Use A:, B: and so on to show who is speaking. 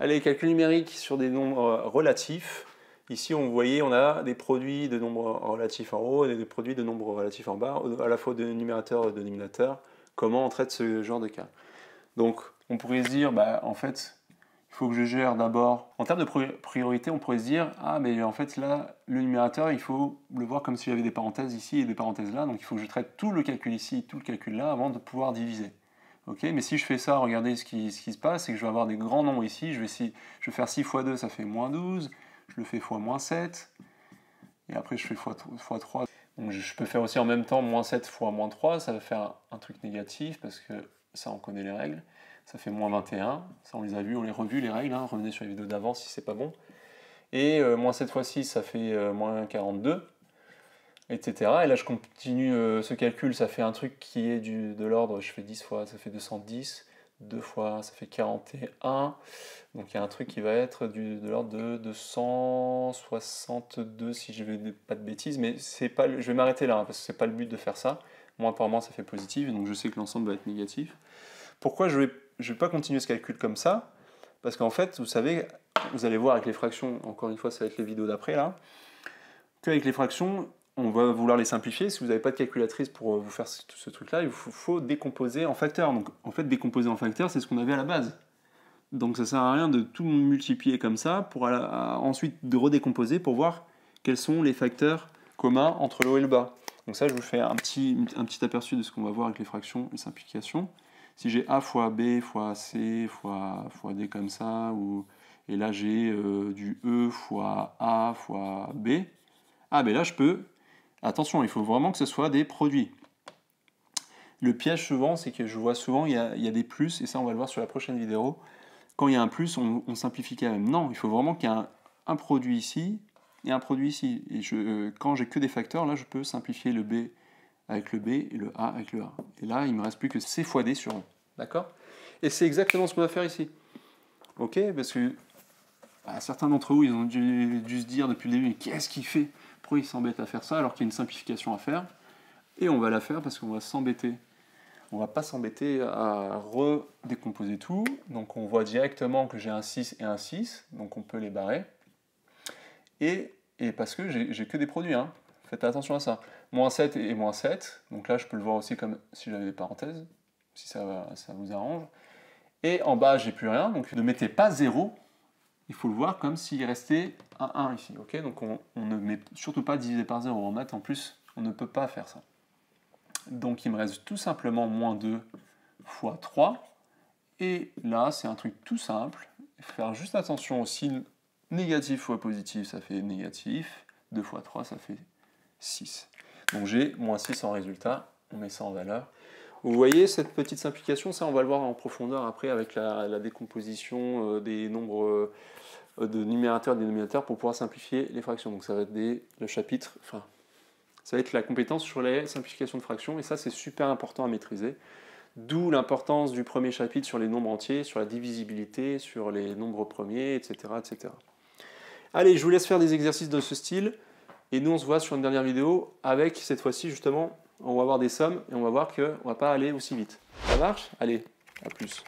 A: Allez, calcul numérique sur des nombres relatifs. Ici, vous voyez, on a des produits de nombres relatifs en haut et des produits de nombres relatifs en bas, à la fois de numérateur et de dénominateur. Comment on traite ce genre de cas? Donc, on pourrait se dire, en fait, il faut que je gère d'abord. En termes de priorité, on pourrait se dire, ah, mais en fait, là, le numérateur, il faut le voir comme s'il y avait des parenthèses ici et des parenthèses là. Donc, il faut que je traite tout le calcul ici, tout le calcul là, avant de pouvoir diviser. Ok, mais si je fais ça, regardez ce qui se passe, c'est que je vais avoir des grands nombres ici. Je vais faire 6 fois 2, ça fait moins 12. Je le fais fois moins 7. Et après, je fais fois 3. Donc, je peux faire aussi en même temps moins 7 fois moins 3. Ça va faire un truc négatif parce que ça, on connaît les règles. Ça fait moins 21. Ça, on les a vus, on les revu les règles. Hein. Revenez sur les vidéos d'avant si c'est pas bon. Et moins 7 fois 6, ça fait moins 42. Etc. Et là, je continue ce calcul. Ça fait un truc qui est de l'ordre, je fais 10 fois, ça fait 210. 2 fois, ça fait 41. Donc il y a un truc qui va être de l'ordre de 262, si je ne vais pas de bêtises, mais c'est pas, je vais m'arrêter là, hein, parce que c'est pas le but de faire ça. Moi, par moi, ça fait positif, donc je sais que l'ensemble va être négatif. Pourquoi je vais pas continuer ce calcul comme ça? Parce qu'en fait, vous savez, vous allez voir avec les fractions, encore une fois, ça va être les vidéos d'après, là, qu'avec les fractions, on va vouloir les simplifier. Si vous n'avez pas de calculatrice pour vous faire ce truc-là, il faut décomposer en facteurs. Donc, en fait, décomposer en facteurs, c'est ce qu'on avait à la base. Donc, ça ne sert à rien de tout multiplier comme ça pour ensuite de redécomposer pour voir quels sont les facteurs communs entre le haut et le bas. Donc ça, je vous fais un petit aperçu de ce qu'on va voir avec les fractions, les simplifications. Si j'ai A fois B fois C fois D comme ça, et là j'ai du E fois A fois B, ah ben là je peux... Attention, il faut vraiment que ce soit des produits. Le piège souvent, c'est que je vois souvent, il y a des plus, et ça on va le voir sur la prochaine vidéo. Quand il y a un plus, on simplifie quand même. Non, il faut vraiment qu'il y ait un produit ici et un produit ici. Et quand j'ai que des facteurs, là je peux simplifier le B avec le B et le A avec le A. Et là, il ne me reste plus que C fois D sur 1. D'accord? Et c'est exactement ce qu'on va faire ici. Ok? Parce que certains d'entre vous, ils ont dû se dire depuis le début, mais qu'est-ce qu'il fait? Pourquoi il s'embête à faire ça alors qu'il y a une simplification à faire? Et on va la faire parce qu'on va s'embêter. On ne va pas s'embêter à redécomposer tout. Donc on voit directement que j'ai un 6 et un 6, donc on peut les barrer. Et parce que j'ai que des produits, hein. Faites attention à ça. Moins 7 et moins 7, donc là je peux le voir aussi comme si j'avais des parenthèses, si ça vous arrange. Et en bas j'ai plus rien, donc ne mettez pas 0. Il faut le voir comme s'il restait un 1 ici. Okay, donc on ne met surtout pas divisé par 0. En maths, en plus, on ne peut pas faire ça. Donc il me reste tout simplement moins 2 fois 3. Et là, c'est un truc tout simple. Il faut faire juste attention au signe négatif fois positif, ça fait négatif. 2 fois 3, ça fait 6. Donc j'ai moins 6 en résultat. On met ça en valeur. Vous voyez cette petite simplification, ça on va le voir en profondeur après avec la décomposition des nombres de numérateurs et dénominateurs pour pouvoir simplifier les fractions. Donc ça va être le chapitre, enfin, ça va être la compétence sur les simplifications de fractions, et ça c'est super important à maîtriser. D'où l'importance du premier chapitre sur les nombres entiers, sur la divisibilité, sur les nombres premiers, etc., etc. Allez, je vous laisse faire des exercices de ce style, et nous on se voit sur une dernière vidéo avec, cette fois-ci justement, on va avoir des sommes, et on va voir qu'on ne va pas aller aussi vite. Ça marche? Allez, à plus.